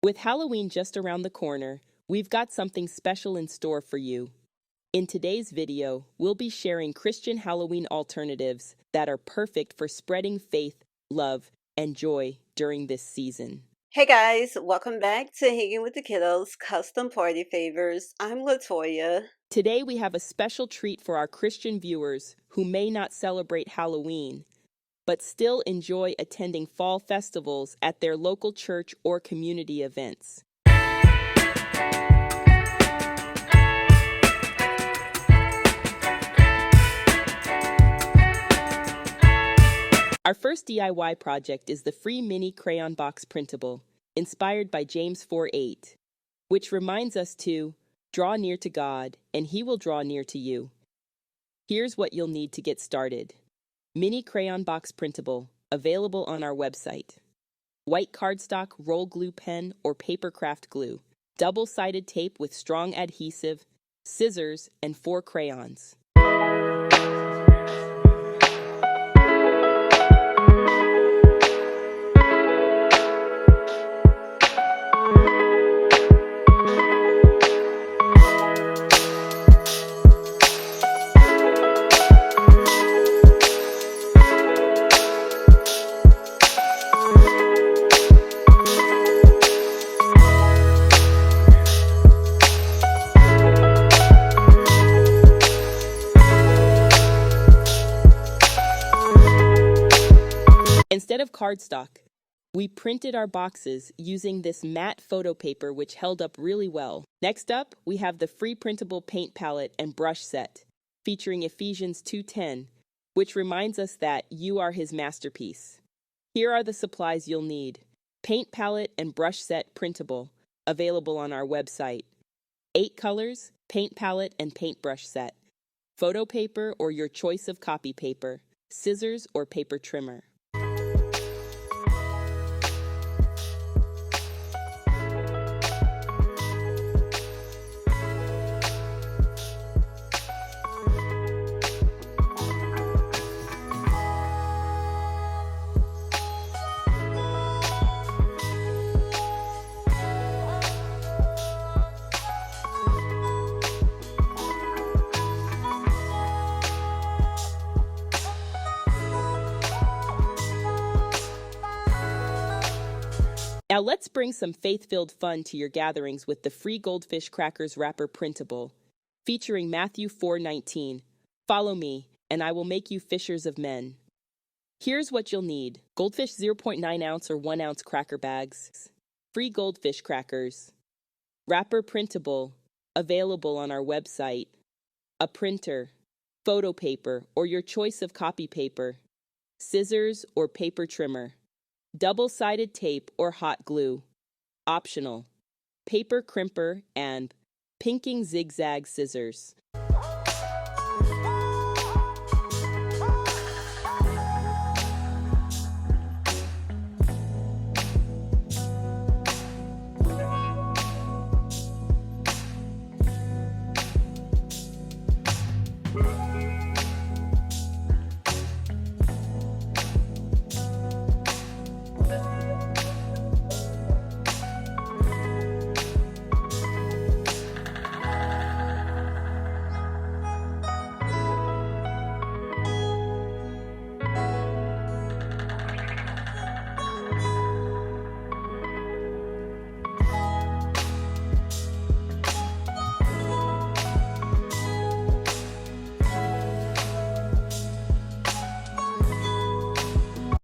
With Halloween just around the corner, we've got something special in store for you. In today's video, we'll be sharing Christian Halloween alternatives that are perfect for spreading faith, love, and joy during this season. Hey guys, welcome back to Hanging with the Kiddos Custom Party Favors. I'm Latoya. Today we have a special treat for our Christian viewers who may not celebrate Halloween, but still enjoy attending fall festivals at their local church or community events. Our first DIY project is the free Mini Crayon Box Printable, inspired by James 4:8, which reminds us to draw near to God, and He will draw near to you. Here's what you'll need to get started. Mini Crayon Box Printable, available on our website. White cardstock, roll glue pen, or paper craft glue. Double-sided tape with strong adhesive, scissors, and 4 crayons. Instead of cardstock, we printed our boxes using this matte photo paper which held up really well. Next up, we have the free printable paint palette and brush set, featuring Ephesians 2:10, which reminds us that you are His masterpiece. Here are the supplies you'll need. Paint palette and brush set printable, available on our website. 8 colors, paint palette and paintbrush set. Photo paper or your choice of copy paper. Scissors or paper trimmer. Now let's bring some faith-filled fun to your gatherings with the free Goldfish Crackers Wrapper Printable, featuring Matthew 4:19. Follow me, and I will make you fishers of men. Here's what you'll need. Goldfish 0.9 ounce or 1 ounce cracker bags. Free Goldfish Crackers. Wrapper Printable, available on our website. A printer, photo paper, or your choice of copy paper. Scissors or paper trimmer. Double-sided tape or hot glue. Optional. Paper crimper and pinking zigzag scissors.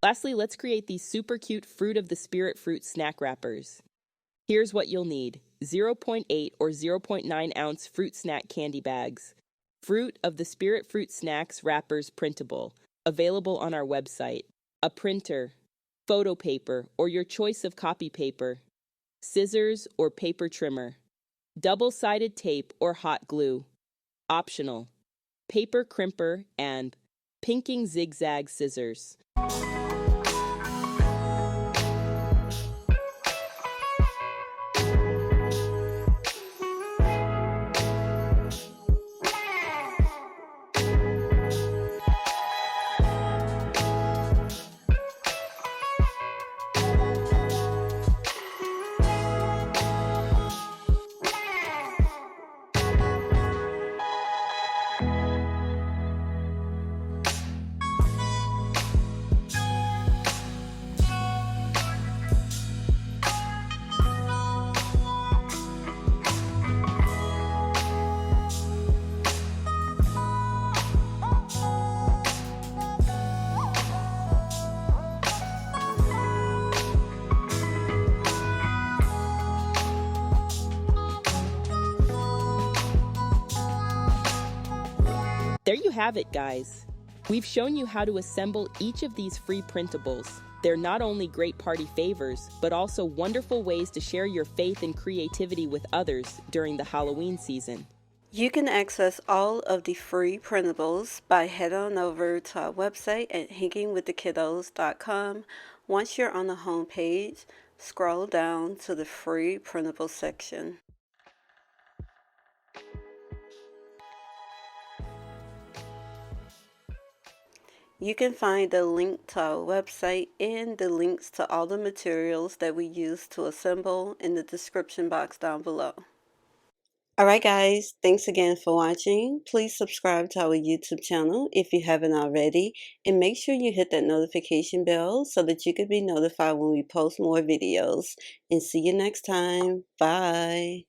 Lastly, let's create these super cute Fruit of the Spirit fruit snack wrappers. Here's what you'll need. 0.8 or 0.9 ounce fruit snack candy bags. Fruit of the Spirit fruit snacks wrappers printable, available on our website. A printer, photo paper, or your choice of copy paper. Scissors or paper trimmer. Double-sided tape or hot glue. Optional. Paper crimper and pinking zigzag scissors. There you have it, guys. We've shown you how to assemble each of these free printables. They're not only great party favors, but also wonderful ways to share your faith and creativity with others during the Halloween season. You can access all of the free printables by head on over to our website at hangingwiththekiddos.com. Once you're on the home page, scroll down to the free printable section. You can find the link to our website and the links to all the materials that we use to assemble in the description box down below. Alright guys, thanks again for watching. Please subscribe to our YouTube channel if you haven't already, and make sure you hit that notification bell so that you can be notified when we post more videos. And see you next time. Bye.